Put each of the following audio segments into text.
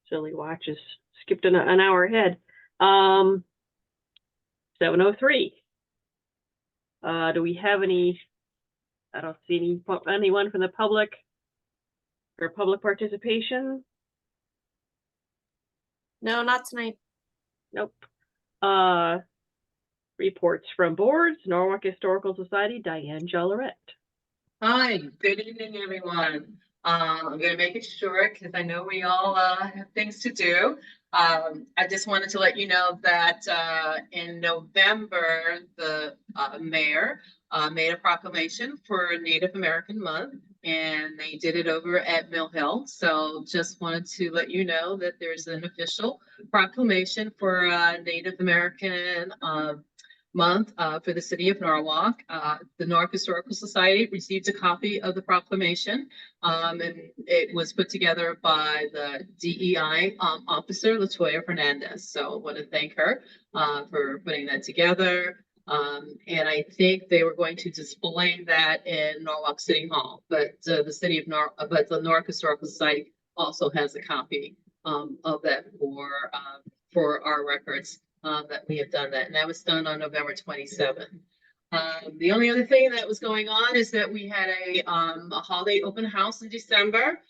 Silly watch is skipped an hour ahead. 7:03. Do we have any? I don't see anyone from the public for public participation. No, not tonight. Nope. Reports from boards. Norwalk Historical Society, Diane Jollerette. Hi, good evening, everyone. I'm going to make it short because I know we all have things to do. I just wanted to let you know that in November, the mayor made a proclamation for Native American Month, and they did it over at Mill Hill. So just wanted to let you know that there's an official proclamation for Native American Month for the city of Norwalk. The Norwalk Historical Society received a copy of the proclamation, and it was put together by the DEI officer, Latoya Fernandez. So I want to thank her for putting that together. And I think they were going to display that in Norwalk City Hall, but the Norwalk Historical Society also has a copy of that for our records. That we have done that, and that was done on November 27th. The only other thing that was going on is that we had a holiday open house in December.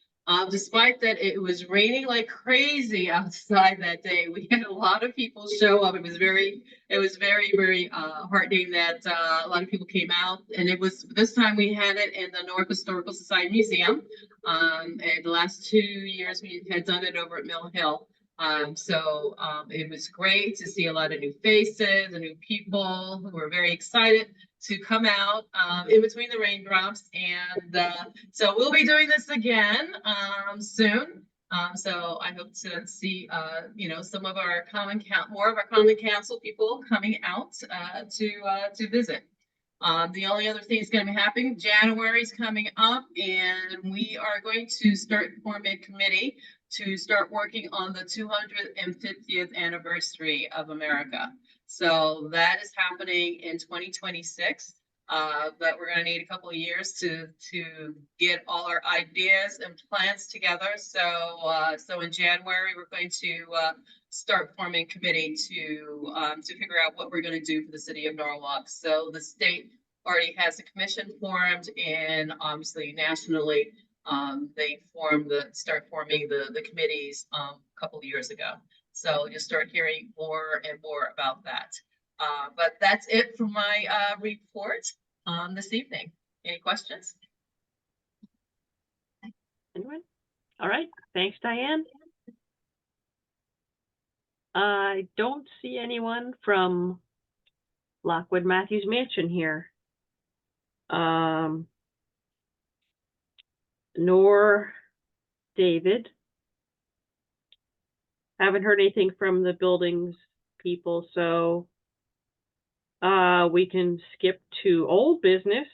Despite that it was raining like crazy outside that day, we had a lot of people show up. It was very, very heartening that a lot of people came out, and it was this time we had it in the Norwalk Historical Society Museum. And the last 2 years we had done it over at Mill Hill. It was great to see a lot of new faces and new people who were very excited to come out in between the raindrops. And so we'll be doing this again soon. So I hope to see, some of our more of our common council people coming out to visit. The only other thing is going to be happening, January is coming up, and we are going to start forming a committee to start working on the 250th anniversary of America. So that is happening in 2026. But we're going to need a couple of years to get all our ideas and plans together. So in January, we're going to start forming a committee to figure out what we're going to do for the city of Norwalk. So the state already has a commission formed, and obviously nationally, they start forming the committees a couple of years ago. So you'll start hearing more and more about that. But that's it for my report this evening. Any questions? Anyone? All right. Thanks, Diane. I don't see anyone from Lockwood Matthews Mansion here. Nor David. Haven't heard anything from the buildings people, so we can skip to old business.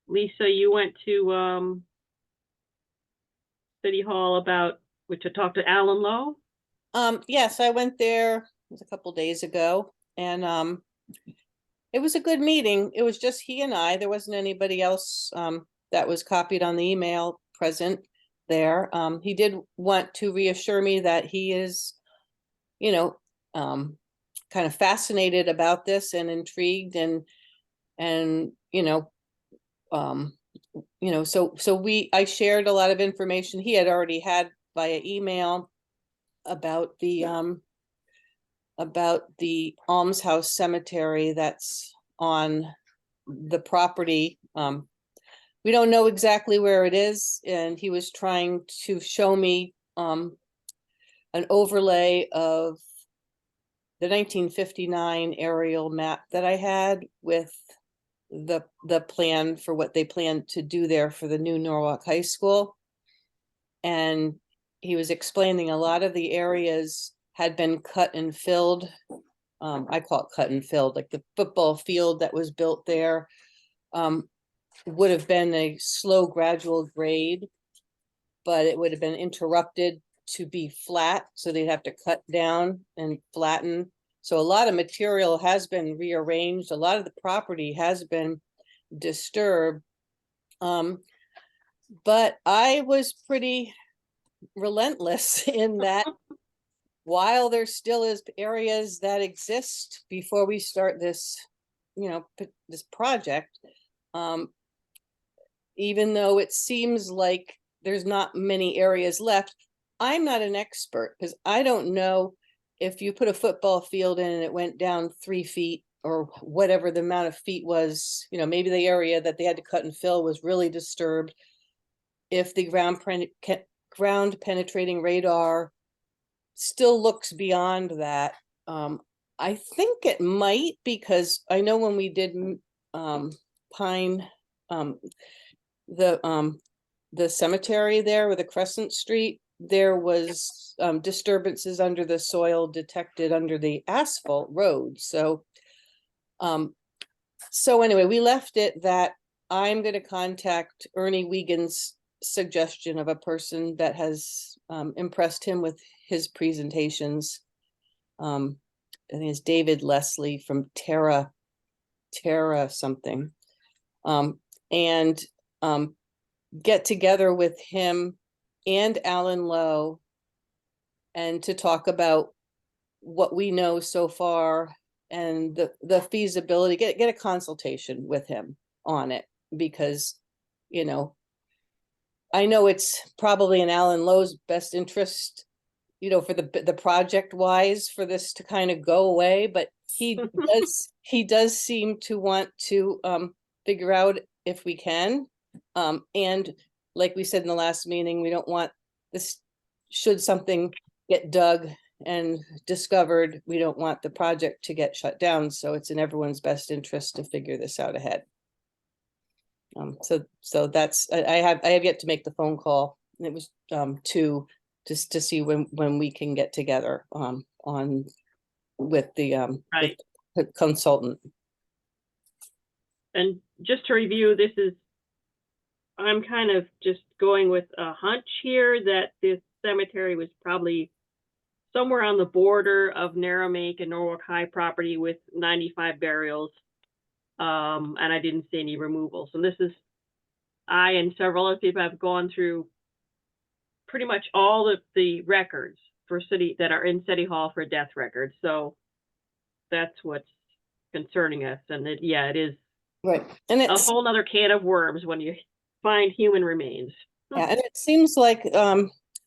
Lisa, you went to City Hall to talk to Alan Lowe? Yes, I went there, it was a couple days ago, and it was a good meeting. It was just he and I. There wasn't anybody else that was copied on the email present there. He did want to reassure me that he is, kind of fascinated about this and intrigued, and I shared a lot of information he had already had via email about the Almshouse Cemetery that's on the property. We don't know exactly where it is, and he was trying to show me an overlay of the 1959 aerial map that I had with the plan for what they planned to do there for the new Norwalk High School. And he was explaining a lot of the areas had been cut and filled. I call it cut and filled, like the football field that was built there would have been a slow, gradual grade, but it would have been interrupted to be flat. So they'd have to cut down and flatten. So a lot of material has been rearranged. A lot of the property has been disturbed But I was pretty relentless in that while there still is areas that exist before we start this, this project, even though it seems like there's not many areas left, I'm not an expert because I don't know if you put a football field in and it went down 3 feet or whatever the amount of feet was, maybe the area that they had to cut and fill was really disturbed. If the ground penetrating radar still looks beyond that. I think it might, because I know when we did Pine, the cemetery there with the Crescent Street, there was disturbances under the soil detected under the asphalt road. So anyway, we left it that I'm going to contact Ernie Wiegand's suggestion of a person that has impressed him with his presentations. I think it's David Leslie from Terra something. And get together with him and Alan Lowe and to talk about what we know so far and the feasibility, get a consultation with him on it, because, I know it's probably in Alan Lowe's best interest, for the project wise for this to kind of go away, but he does seem to want to figure out if we can. And like we said in the last meeting, we don't want this, should something get dug and discovered, we don't want the project to get shut down. So it's in everyone's best interest to figure this out ahead. So that's, I have yet to make the phone call. It was just to see when we can get together on with the Right. with the consultant. And just to review, I'm kind of just going with a hunch here that this cemetery was probably somewhere on the border of Narrowmake and Norwalk High property with 95 burials. And I didn't see any removal. So I and several other people have gone through pretty much all of the records for city that are in City Hall for death records. So that's what's concerning us. And it is Right. And a it's whole nother can of worms when you find human remains. yeah, and it seems like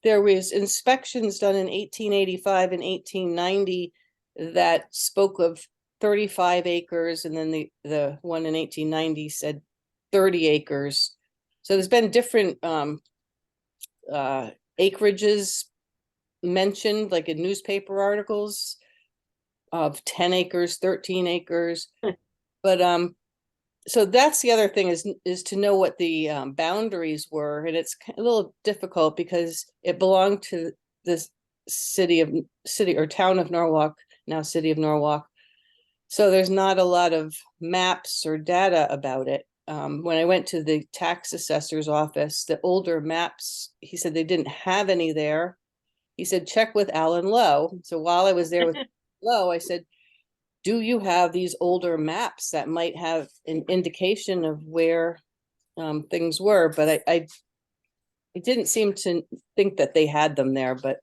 there was inspections done in 1885 and 1890 that spoke of 35 acres, and then the one in 1890 said 30 acres. So there's been different acreages mentioned, like in newspaper articles, of 10 acres, 13 acres. But so that's the other thing, is to know what the boundaries were, and it's a little difficult because it belonged to this city or town of Norwalk, now city of Norwalk. So there's not a lot of maps or data about it. When I went to the tax assessor's office, the older maps, he said they didn't have any there. He said, check with Alan Lowe. So while I was there with Lowe, I said, do you have these older maps that might have an indication of where things were? But I didn't seem to think that they had them there. But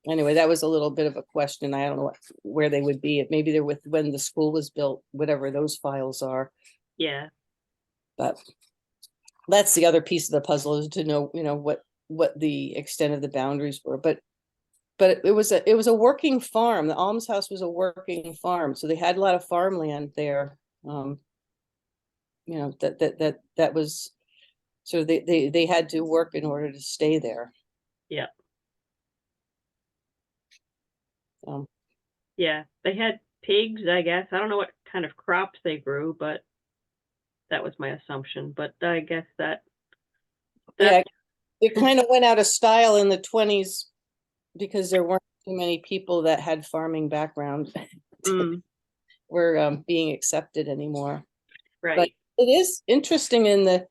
anyway, that was a little bit of a question. I don't know where they would be. Maybe they're with when the school was built, whatever those files are. Yeah. But that's the other piece of the puzzle, is to know, what the extent of the boundaries were. But it was a working farm. The almshouse was a working farm, so they had a lot of farmland there. That was, so they had to work in order to stay there. Yeah. Um, Yeah, they had pigs, I guess. I don't know what kind of crops they grew, but that was my assumption. But I guess that yeah, it kind of went out of style in the 20s because there weren't too many people that had farming background were being accepted anymore. right. But it is interesting in the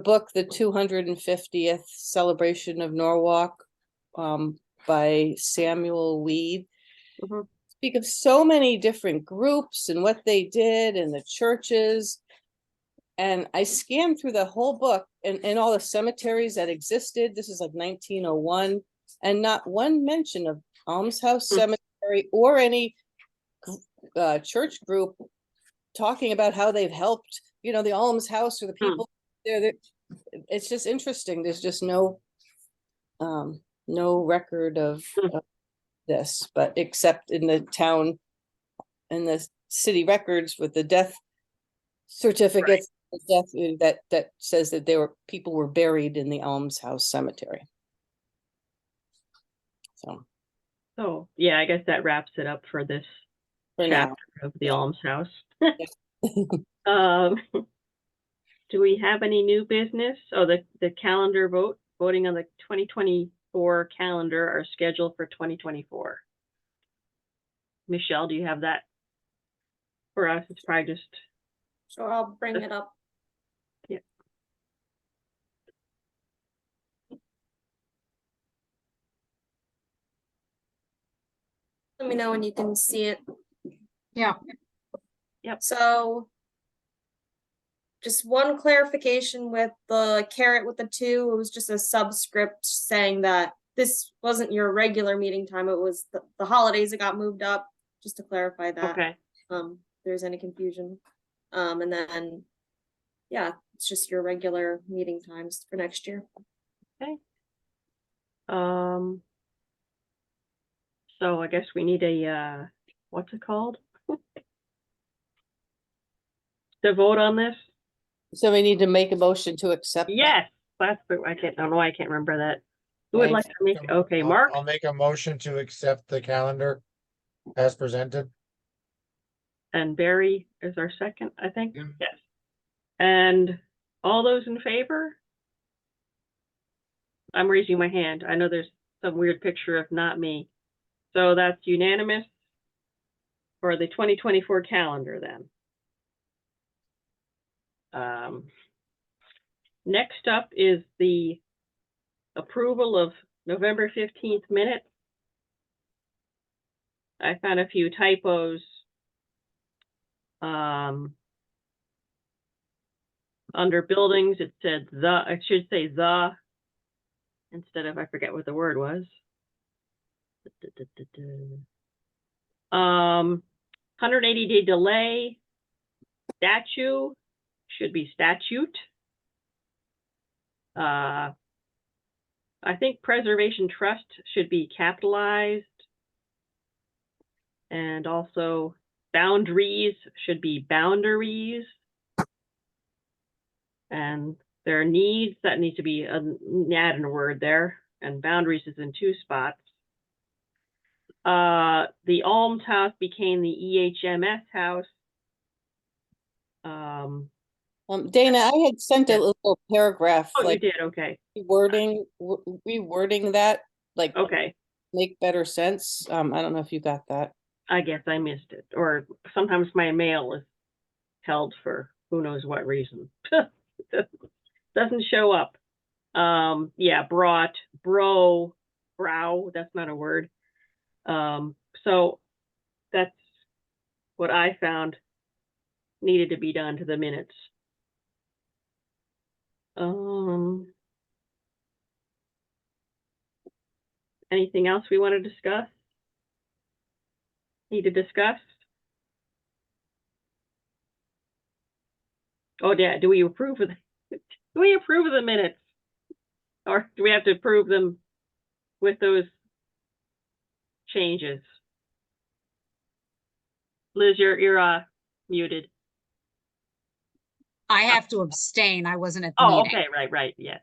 book, the 250th celebration of Norwalk, by Samuel Weed, speak of so many different groups and what they did, and the churches. And I scanned through the whole book and all the cemeteries that existed. This is like 1901, and not one mention of Almshouse Hmm. Cemetery or any church group talking about how they've helped, the almshouse or the Hmm. people there. It's just interesting. There's just no record of this, but except in the town, in the city records with the death certificates, the death that says that people were buried in the almshouse cemetery. So, yeah, I guess that wraps it up for this For now. chapter of the almshouse. Um, do we have any new business? Oh, the calendar voting on the 2024 calendar are scheduled for 2024. Michelle, do you have that for us? It's probably just, Sure, I'll bring it up. Yeah. Let me know when you can see it. Yeah. Yep. So just one clarification with the caret with the 2, it was just a subscript saying that this wasn't your regular meeting time, it was the holidays that got moved up, just to clarify that. okay. If there's any confusion. And then, yeah, it's just your regular meeting times for next year. So I guess we need a, what's it called? To vote on this? So we need to make a motion to accept. Yes, I don't know why I can't remember that. Who would Okay. like to make, okay, Mark I'll make a motion to accept the calendar as presented. and Barry is our second, I think. Yeah. Yes. And all those in favor? I'm raising my hand. I know there's some weird picture of not me. So that's unanimous for the 2024 calendar then. Next up is the approval of November 15th minutes. I found a few typos. Under buildings, it said it should say the, instead of, I forget what the word was. 180-day delay. Statue should be statute. I think preservation trust should be capitalized. And also boundaries should be boundaries. And there are needs that need to be add a word there, and boundaries is in 2 spots. The almshouse became the EHMS house. Dana, I had sent Yeah. a little paragraph, Oh, like you did, okay, rewording that, like okay. make better sense. I don't know if you got that. I guess I missed it, or sometimes my mail is held for who knows what reason. Doesn't show up. Yeah, brow, that's not a word. So that's what I found needed to be done to the minutes. Anything else we want to discuss? Need to discuss? Oh yeah, do we approve of the minutes? Or do we have to approve them with those changes? Liz, you're muted. I have to abstain. I wasn't at the Oh, meeting. okay, right, yes.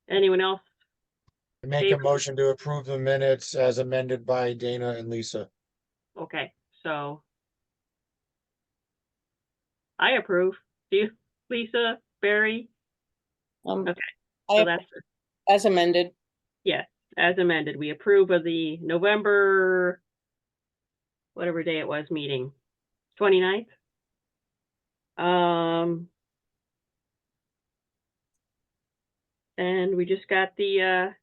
Anyone else? Make a Favor? motion to approve the minutes as amended by Dana and Lisa. Okay, so I approve. Do you, Lisa, Barry? Um, Okay, I so that's, as amended. yes, as amended. We approve of the November, whatever day it was, meeting, 29th. And we just got the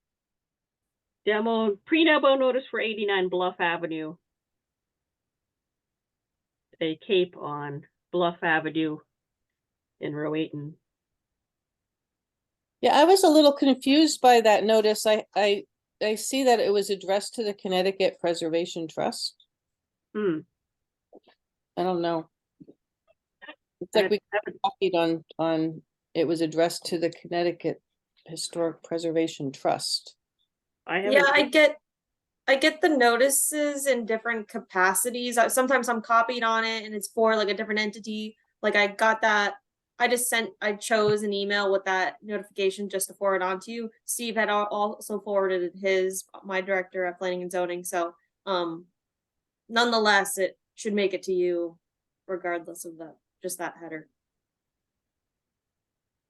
pre-demo notice for 89 Bluff Avenue. A cape on Bluff Avenue in Rowayton. Yeah, I was a little confused by that notice. I see that it was addressed to the Connecticut Preservation Trust. Hmm. I don't know. It's I like we haven't- copied on, it was addressed to the Connecticut Historic Preservation Trust. I haven't. Yeah, I get the notices in different capacities. Sometimes I'm copied on it and it's for like a different entity. Like I got that, I chose an email with that notification just to forward on to you. Steve had also forwarded my director at planning and zoning. So, nonetheless, it should make it to you regardless of just that header.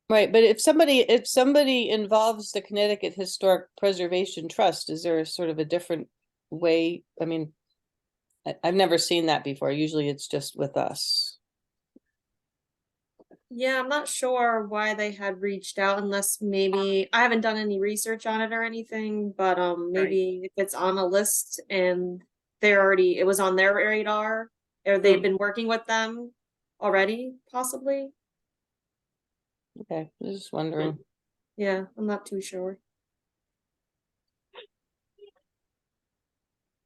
Right, but if somebody involves the Connecticut Historic Preservation Trust, is there a sort of a different way? I mean, I've never seen that before. Usually it's just with us. Yeah, I'm not sure why they had reached out unless maybe I haven't done any research on it or anything, but maybe if it's on a list and it was on their radar or they've been working with them already, possibly. Okay, I was just wondering. Yeah, I'm not too sure.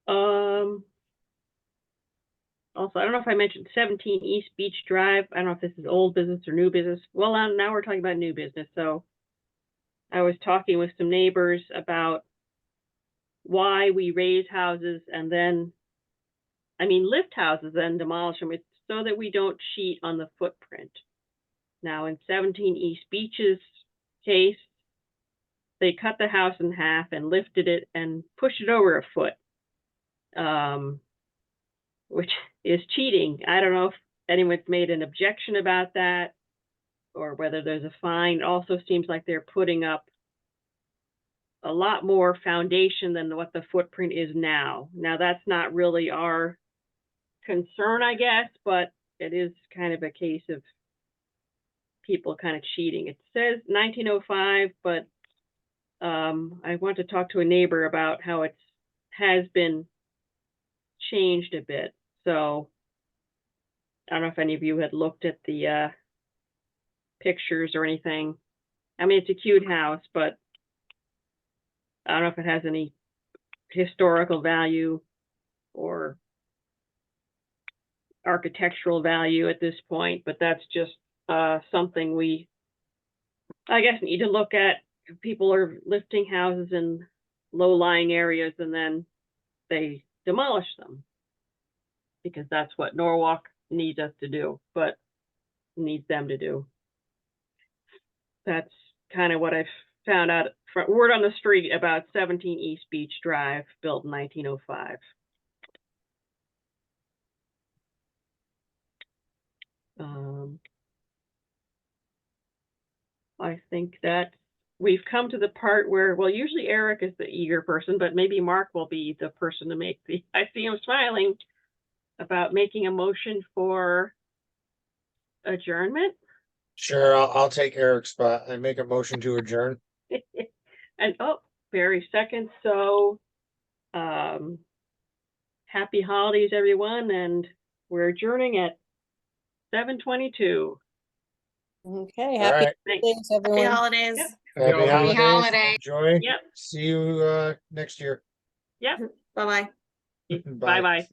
Also, I don't know if I mentioned 17 East Beach Drive. I don't know if this is old business or new business. Well, now we're talking about new business. So I was talking with some neighbors about why we raise houses and then, lift houses and demolish them. It's so that we don't cheat on the footprint. Now, in 17 East Beach's case, they cut the house in half and lifted it and pushed it over a foot, which is cheating. I don't know if anyone's made an objection about that or whether there's a fine. It also seems like they're putting up a lot more foundation than what the footprint is now. Now, that's not really our concern, I guess, but it is kind of a case of people kind of cheating. It says 1905, but I want to talk to a neighbor about how it has been changed a bit. So I don't know if any of you had looked at the pictures or anything. It's a cute house, but I don't know if it has any historical value or architectural value at this point, but that's just something we, I guess, need to look at. People are lifting houses in low-lying areas and then they demolish them because that's what Norwalk needs us to do, but needs them to do. That's kind of what I've found out. Word on the street about 17 East Beach Drive, built in 1905. I think that we've come to the part where, well, usually Eric is the eager person, but maybe Mark will be the person to make I see him smiling about making a motion for adjournment. Sure, I'll take Eric's spot. I make a motion to adjourn. And Barry second. So happy holidays, everyone, and we're adjourning at 7:22. Okay, All happy right. holidays, Happy everyone. holidays. Yep. Happy Happy holidays. holidays. Enjoy. Yep. See you next year. Bye bye. Bye bye.